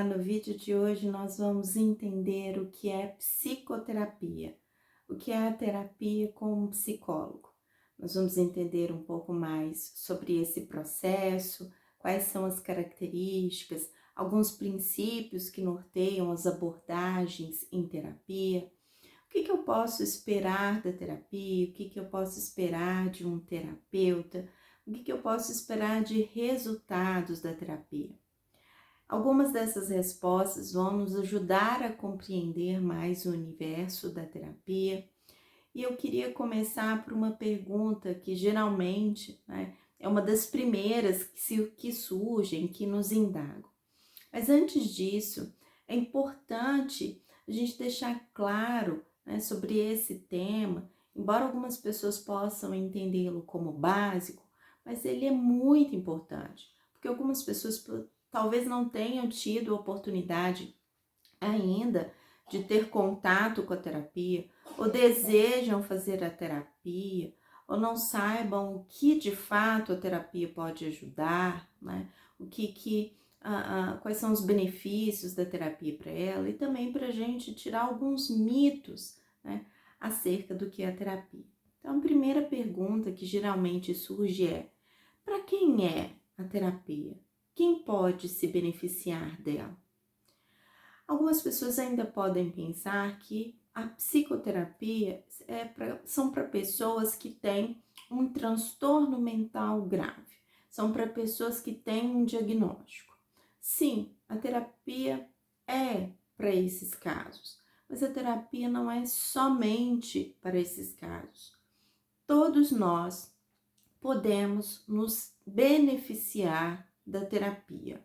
no vídeo de hoje nós vamos entender o que é psicoterapia, o que é a terapia com um psicólogo. Nós vamos entender um pouco mais sobre esse processo, quais são as características, alguns princípios que norteiam as abordagens em terapia. O que eu posso esperar da terapia? O que eu posso esperar de um terapeuta? O que eu posso esperar de resultados da terapia? Algumas dessas respostas vão nos ajudar a compreender mais o universo da terapia. E eu queria começar por uma pergunta que geralmente, é uma das primeiras que surgem, que nos indagam. Mas antes disso, é importante a gente deixar claro, sobre esse tema, embora algumas pessoas possam entendê-lo como básico, mas ele é muito importante, porque algumas pessoas talvez não tenham tido a oportunidade ainda de ter contato com a terapia, ou desejam fazer a terapia, ou não saibam o que de fato a terapia pode ajudar, quais são os benefícios da terapia para ela, e também para a gente tirar alguns mitos, acerca do que é a terapia. Então, a primeira pergunta que geralmente surge é: para quem é a terapia? Quem pode se beneficiar dela? Algumas pessoas ainda podem pensar que a psicoterapia são para pessoas que têm um transtorno mental grave, são para pessoas que têm um diagnóstico. Sim, a terapia é para esses casos, mas a terapia não é somente para esses casos. Todos nós podemos nos beneficiar da terapia.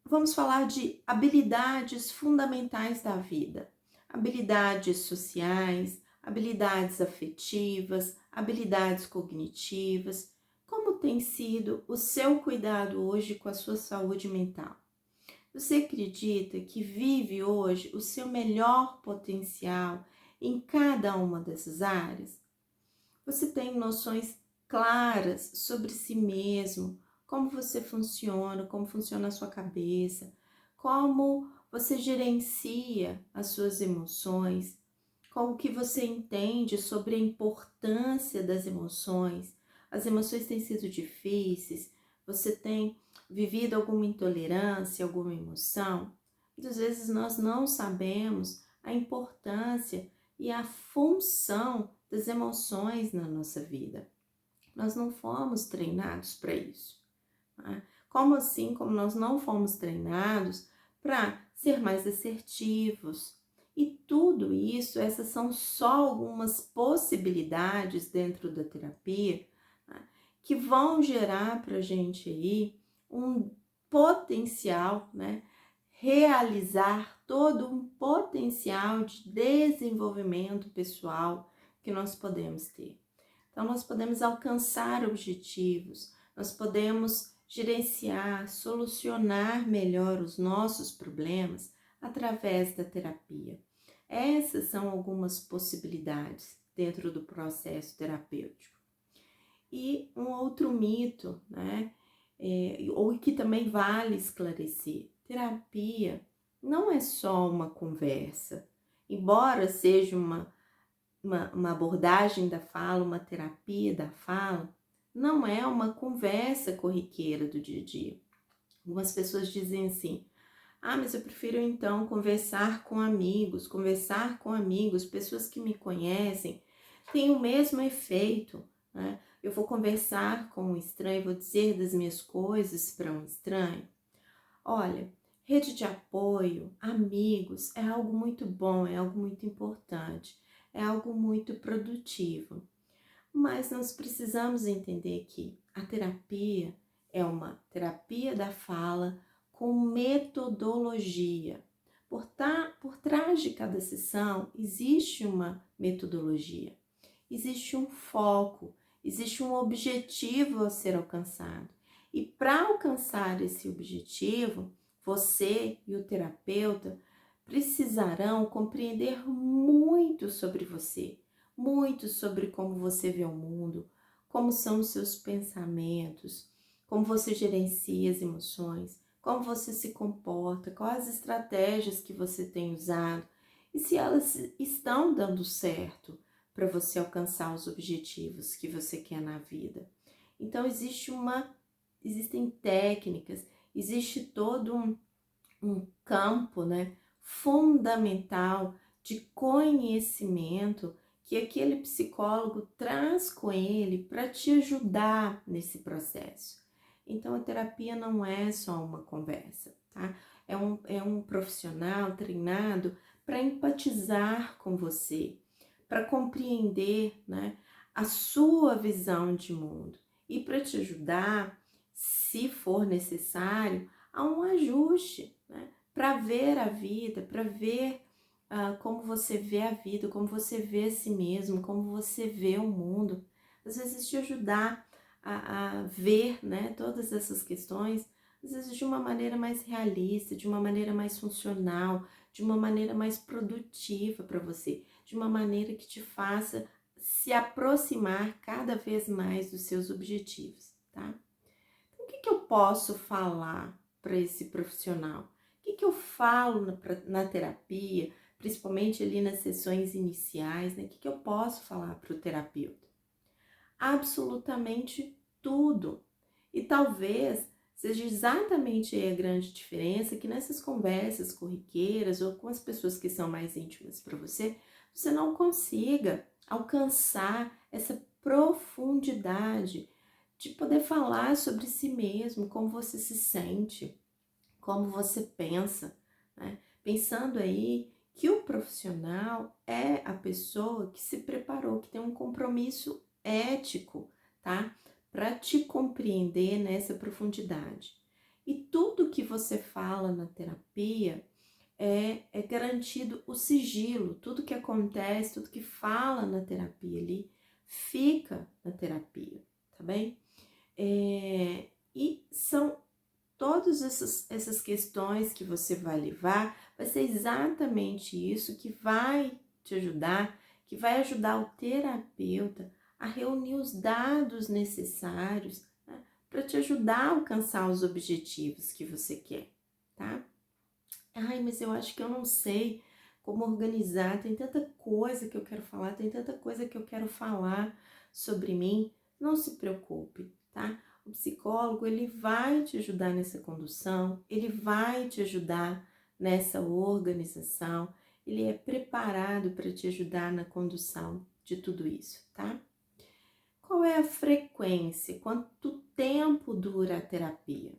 Vamos falar de habilidades fundamentais da vida. Habilidades sociais, habilidades afetivas, habilidades cognitivas. Como tem sido o seu cuidado hoje com a sua saúde mental? Você acredita que vive hoje o seu melhor potencial em cada uma dessas áreas? Você tem noções claras sobre si mesmo, como você funciona, como funciona a sua cabeça, como você gerencia as suas emoções, como que você entende sobre a importância das emoções. As emoções têm sido difíceis, você tem vivido alguma intolerância, alguma emoção? Muitas vezes nós não sabemos a importância e a função das emoções na nossa vida. Nós não fomos treinados para isso. Como assim, como nós não fomos treinados para ser mais assertivos? E tudo isso, essas são só algumas possibilidades dentro da terapia, que vão gerar para a gente aí um potencial, realizar todo um potencial de desenvolvimento pessoal que nós podemos ter. Então, nós podemos alcançar objetivos, nós podemos gerenciar, solucionar melhor os nossos problemas através da terapia. Essas são algumas possibilidades dentro do processo terapêutico. E um outro mito, ou que também vale esclarecer: terapia não é só uma conversa, embora seja uma abordagem da fala, uma terapia da fala, não é uma conversa corriqueira do dia a dia. Algumas pessoas dizem assim: mas eu prefiro então conversar com amigos, pessoas que me conhecem, tem o mesmo efeito, Eu vou conversar com um estranho, vou dizer das minhas coisas para um estranho. Olha, rede de apoio, amigos, é algo muito bom, é algo muito importante, é algo muito produtivo. Mas nós precisamos entender que a terapia é uma terapia da fala com metodologia. Por trás de cada sessão existe uma metodologia, existe um foco, existe um objetivo a ser alcançado. E para alcançar esse objetivo, você e o terapeuta precisarão compreender muito sobre você, muito sobre como você vê o mundo, como são os seus pensamentos, como você gerencia as emoções, como você se comporta, quais as estratégias que você tem usado e se elas estão dando certo para você alcançar os objetivos que você quer na vida. Então existem técnicas, existe todo um campo, né, fundamental de conhecimento que aquele psicólogo traz com ele para te ajudar nesse processo. Então, a terapia não é só uma conversa, tá? É um profissional treinado para empatizar com você, para compreender, né, a sua visão de mundo e para te ajudar, se for necessário, a um ajuste, né, para ver a vida, para ver como você vê a vida, como você vê a si mesmo, como você vê o mundo. Às vezes te ajudar a ver, né, todas essas questões, às vezes de uma maneira mais realista, de uma maneira mais funcional, de uma maneira mais produtiva para você, de uma maneira que te faça se aproximar cada vez mais dos seus objetivos, tá? Então, o que eu posso falar para esse profissional? O que eu falo na terapia, principalmente ali nas sessões iniciais, né? O que eu posso falar para o terapeuta? Absolutamente tudo. E talvez seja exatamente a grande diferença que nessas conversas corriqueiras ou com as pessoas que são mais íntimas para você, você não consiga alcançar essa profundidade de poder falar sobre si mesmo, como você se sente, como você pensa, né? Pensando aí que o profissional é a pessoa que se preparou, que tem um compromisso ético, tá? Para te compreender nessa profundidade. E tudo que você fala na terapia é garantido o sigilo, tudo que acontece, tudo que fala na terapia ali, fica na terapia, tá bem? E são todas essas questões que você vai levar, vai ser exatamente isso que vai te ajudar, que vai ajudar o terapeuta a reunir os dados necessários, né, para te ajudar a alcançar os objetivos que você quer, tá? Ai, mas eu acho que eu não sei como organizar, tem tanta coisa que eu quero falar, tem tanta coisa que eu quero falar sobre mim. Não se preocupe, tá? O psicólogo, ele vai te ajudar nessa condução, ele vai te ajudar nessa organização, ele é preparado para te ajudar na condução de tudo isso, tá? Qual é a frequência? Quanto tempo dura a terapia?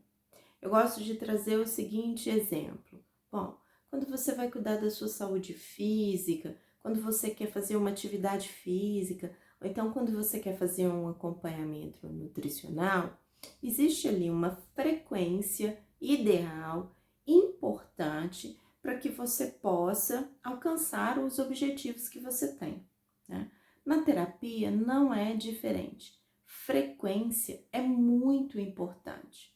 Eu gosto de trazer o seguinte exemplo. Bom, quando você vai cuidar da sua saúde física, quando você quer fazer uma atividade física, ou então quando você quer fazer um acompanhamento nutricional, existe ali uma frequência ideal, importante, para que você possa alcançar os objetivos que você tem, né? Na terapia não é diferente. Frequência é muito importante.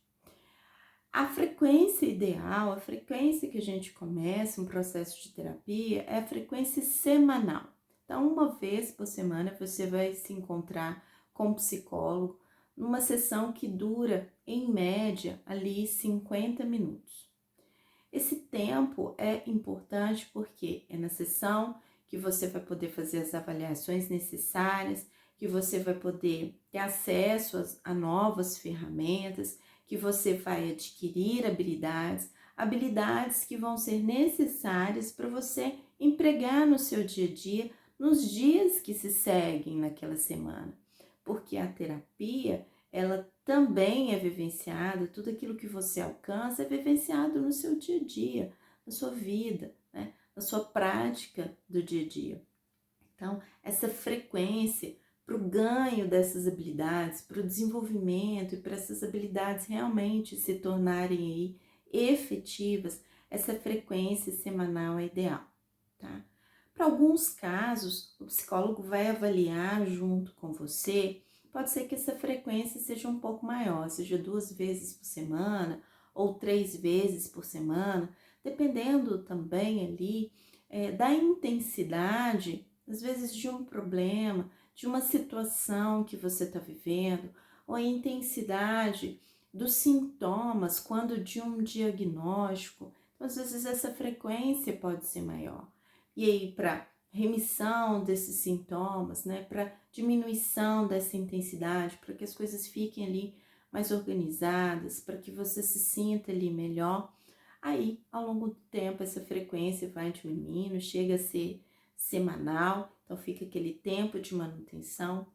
A frequência ideal, a frequência que a gente começa um processo de terapia é a frequência semanal. Então, uma vez por semana você vai se encontrar com um psicólogo numa sessão que dura, em média, ali 50 minutos. Esse tempo é importante porque é na sessão que você vai poder fazer as avaliações necessárias, que você vai poder ter acesso a novas ferramentas, que você vai adquirir habilidades que vão ser necessárias para você empregar no seu dia a dia, nos dias que se seguem naquela semana. Porque a terapia, ela também é vivenciada, tudo aquilo que você alcança é vivenciado no seu dia a dia, na sua vida, né? Na sua prática do dia a dia. Então, essa frequência para o ganho dessas habilidades, para o desenvolvimento e para essas habilidades realmente se tornarem aí efetivas, essa frequência semanal é ideal, tá? Para alguns casos, o psicólogo vai avaliar junto com você, pode ser que essa frequência seja um pouco maior, seja 2 vezes por semana ou 3 vezes por semana, dependendo também ali da intensidade, às vezes de um problema, de uma situação que você está vivendo, ou a intensidade dos sintomas quando de um diagnóstico. Então, às vezes, essa frequência pode ser maior. E aí, para remissão desses sintomas, né, para diminuição dessa intensidade, para que as coisas fiquem ali mais organizadas, para que você se sinta ali melhor, aí, ao longo do tempo, essa frequência vai diminuindo, chega a ser semanal, então fica aquele tempo de manutenção.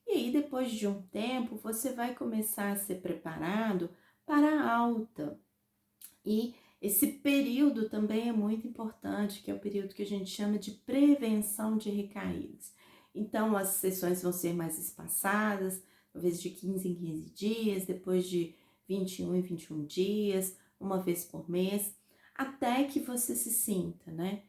E aí, depois de um tempo, você vai começar a ser preparado para a alta. E esse período também é muito importante, que é o período que a gente chama de prevenção de recaídas. Então, as sessões vão ser mais espaçadas, talvez de 15 em 15 dias, depois de 21 em 21 dias, uma vez por mês, até que você se sinta, né,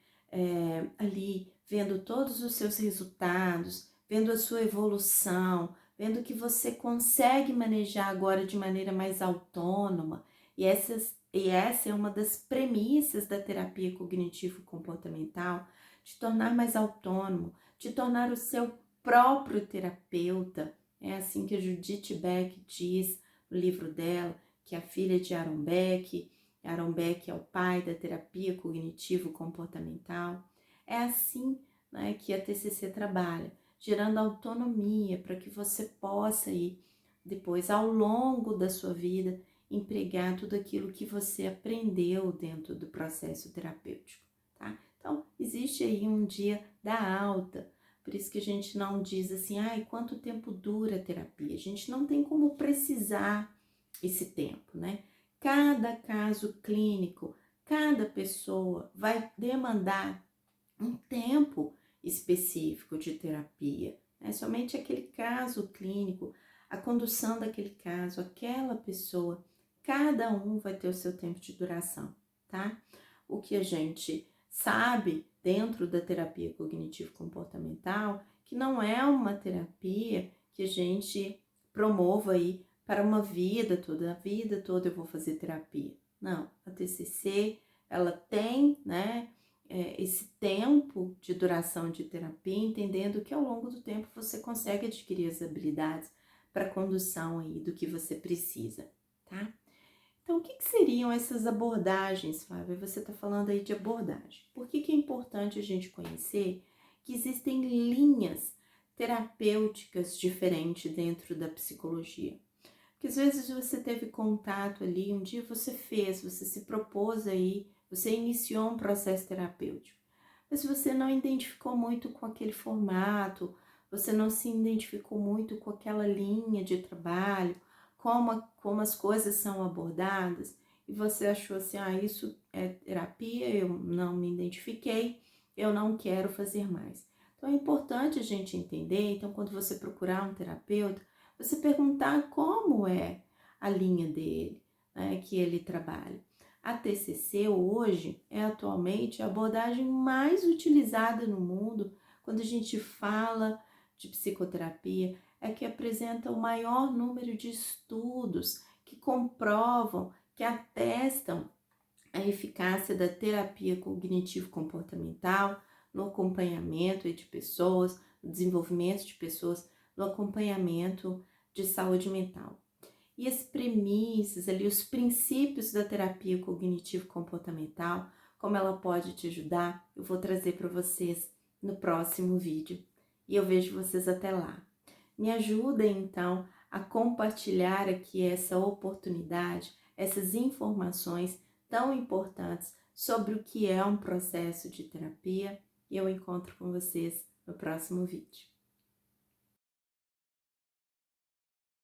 ali vendo todos os seus resultados, vendo a sua evolução, vendo que você consegue manejar agora de maneira mais autônoma. E essa é uma das premissas da terapia cognitivo-comportamental, de tornar mais autônomo, de tornar o seu próprio terapeuta. É assim que a Judith Beck diz no livro dela, que é a filha de Aaron Beck. Aaron Beck é o pai da terapia cognitivo-comportamental. É assim, né, que a TCC trabalha, gerando autonomia para que você possa ir depois, ao longo da sua vida, empregar tudo aquilo que você aprendeu dentro do processo terapêutico, tá? Então, existe aí um dia da alta, por isso que a gente não diz assim, ai, quanto tempo dura a terapia? A gente não tem como precisar esse tempo, né? Cada caso clínico, cada pessoa vai demandar um tempo específico de terapia, né? Somente aquele caso clínico, a condução daquele caso, aquela pessoa, cada um vai ter o seu tempo de duração, tá? O que a gente sabe dentro da terapia cognitivo-comportamental, que não é uma terapia que a gente promova aí para uma vida toda, a vida toda eu vou fazer terapia. Não, a TCC, ela tem, né, esse tempo de duração de terapia, entendendo que ao longo do tempo você consegue adquirir as habilidades para a condução aí do que você precisa, tá? Então, o que seriam essas abordagens, Flávia? Você está falando aí de abordagem. Por que é importante a gente conhecer que existem linhas terapêuticas diferentes dentro da psicologia? Porque às vezes você teve contato ali, um dia você se propôs aí, você iniciou um processo terapêutico, mas você não identificou muito com aquele formato, você não se identificou muito com aquela linha de trabalho, como as coisas são abordadas, e você achou assim, isso é terapia, eu não me identifiquei, eu não quero fazer mais. Então é importante a gente entender, então quando você procurar um terapeuta, você perguntar como é a linha dele, né, que ele trabalha. A TCC hoje é atualmente a abordagem mais utilizada no mundo quando a gente fala de psicoterapia, é que apresenta o maior número de estudos que comprovam, que atestam a eficácia da terapia cognitivo-comportamental no acompanhamento de pessoas, no desenvolvimento de pessoas, no acompanhamento de saúde mental. E as premissas ali, os princípios da terapia cognitivo-comportamental, como ela pode te ajudar, eu vou trazer para vocês no próximo vídeo. E eu vejo vocês até lá. Me ajudem, então, a compartilhar aqui essa oportunidade, essas informações tão importantes sobre o que é um processo de terapia. E eu encontro com vocês no próximo vídeo.